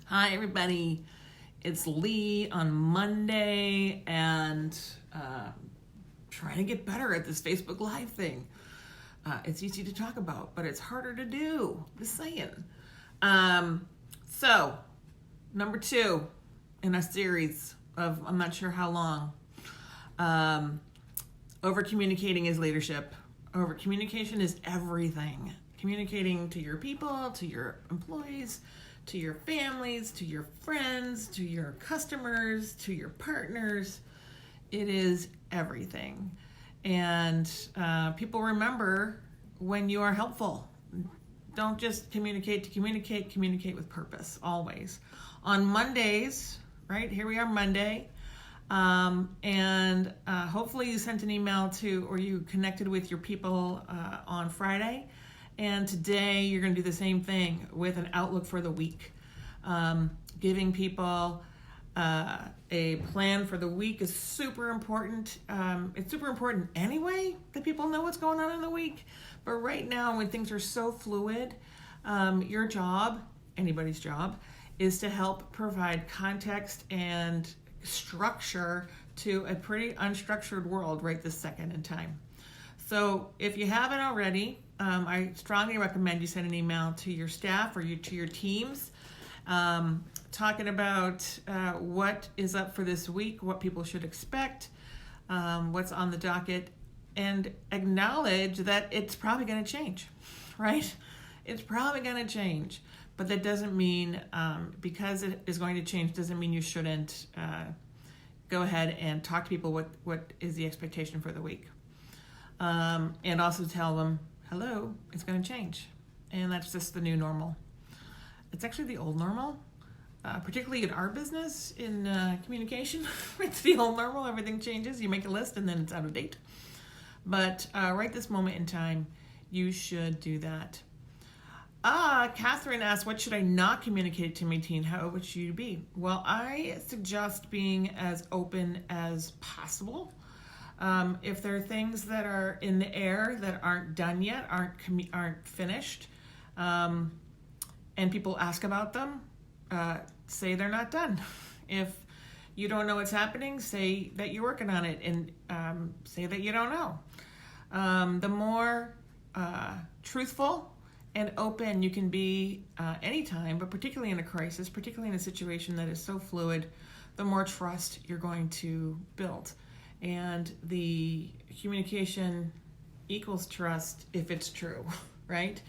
Hi, everybody. It's Lee on Monday and trying to get better at this Facebook Live thing. It's easy to talk about, but it's harder to do. Just saying. So, number 2 in a series of I'm not sure how long. Over communicating is leadership. Over communication is everything. Communicating to your people, to your employees, to your families, to your friends, to your customers, to your partners. It is everything. And people remember when you are helpful. Don't just communicate to communicate, communicate with purpose, always. On Mondays, right, here we are Monday, and hopefully you sent an email to, or you connected with your people on Friday. And today you're going to do the same thing with an outlook for the week. Giving people a plan for the week is super important. It's super important anyway that people know what's going on in the week. But right now when things are so fluid, your job, anybody's job, is to help provide context and structure to a pretty unstructured world right this second in time. So if you haven't already, I strongly recommend you send an email to your staff or to your teams talking about what is up for this week, what people should expect, what's on the docket, and acknowledge that it's probably going to change, right? It's probably going to change, but that doesn't mean, because it is going to change, doesn't mean you shouldn't go ahead and talk to people what is the expectation for the week. And also tell them, hello, it's going to change. And that's just the new normal. It's actually the old normal, particularly in our business, in communication. It's the old normal. Everything changes. You make a list and then it's out of date. But right this moment in time, you should do that. Catherine asked, what should I not communicate to my team? How would you be? Well, I suggest being as open as possible. If there are things that are in the air that aren't done yet, aren't finished, and people ask about them, say they're not done. If you don't know what's happening, say that you're working on it, and say that you don't know. The more truthful and open you can be anytime, but particularly in a crisis, particularly in a situation that is so fluid, the more trust you're going to build. And the communication equals trust if it's true, right?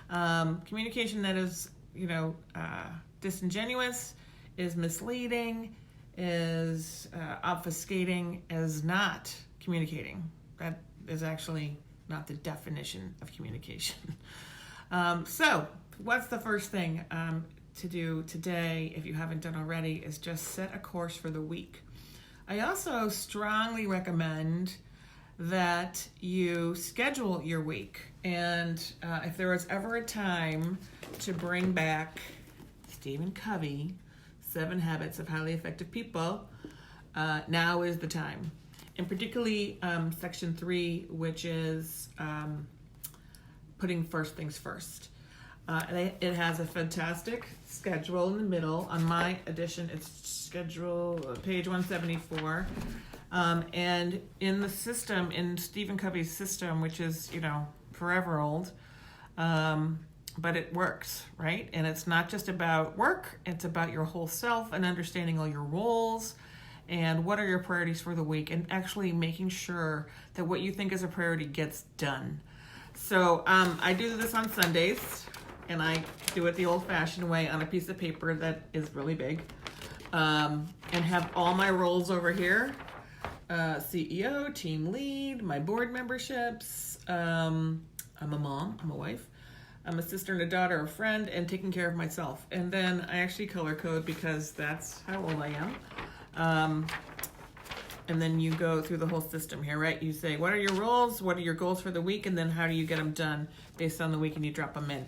Communication that is, disingenuous, is misleading, is obfuscating, is not communicating. That is actually not the definition of communication. So what's the first thing to do today, if you haven't done already, is just set a course for the week. I also strongly recommend that you schedule your week. And if there was ever a time to bring back Stephen Covey, 7 Habits of Highly Effective People, now is the time. And particularly section 3, which is putting first things first. It has a fantastic schedule in the middle. On my edition, it's schedule page 174. And in the system, in Stephen Covey's system, which is, forever old, but it works, right? And it's not just about work, it's about your whole self and understanding all your roles and what are your priorities for the week and actually making sure that what you think is a priority gets done. So I do this on Sundays, and I do it the old-fashioned way on a piece of paper that is really big, and have all my roles over here, CEO, team lead, my board memberships. I'm a mom, I'm a wife, I'm a sister and a daughter, a friend, and taking care of myself. And then I actually color code because that's how old I am. And then you go through the whole system here, right? You say, what are your roles? What are your goals for the week? And then how do you get them done based on the week, and you drop them in.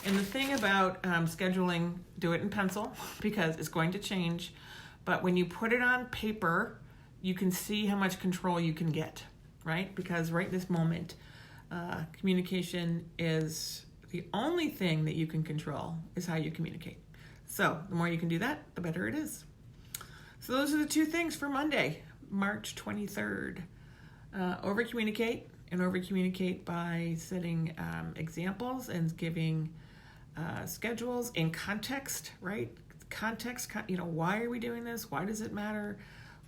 And the thing about scheduling, do it in pencil because it's going to change. But when you put it on paper, you can see how much control you can get, right? Because right this moment, communication is the only thing that you can control is how you communicate. So the more you can do that, the better it is. So those are the 2 things for Monday, March 23rd. Over-communicate, and over-communicate by setting examples and giving schedules in context, right? Context, why are we doing this? Why does it matter?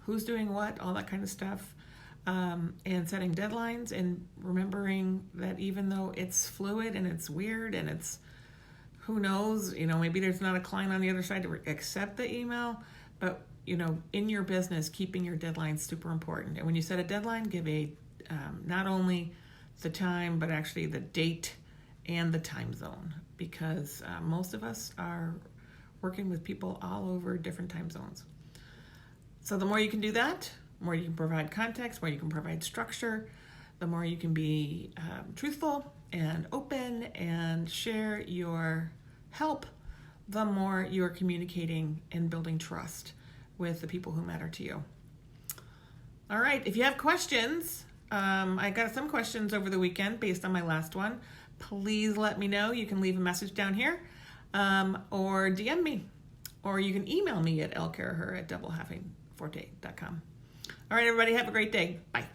Who's doing what? All that kind of stuff. And setting deadlines and remembering that even though it's fluid and it's weird and it's, who knows, maybe there's not a client on the other side to accept the email, but in your business, keeping your deadlines super important. And when you set a deadline, give not only the time, but actually the date and the time zone, because most of us are working with people all over different time zones. So the more you can do that, the more you can provide context, the more you can provide structure, the more you can be truthful and open and share your help, the more you're communicating and building trust with the people who matter to you. All right, if you have questions, I got some questions over the weekend based on my last one. Please let me know. You can leave a message down here or DM me, or you can email me at lcaraher@doublehalfingforte.com. All right, everybody, have a great day. Bye.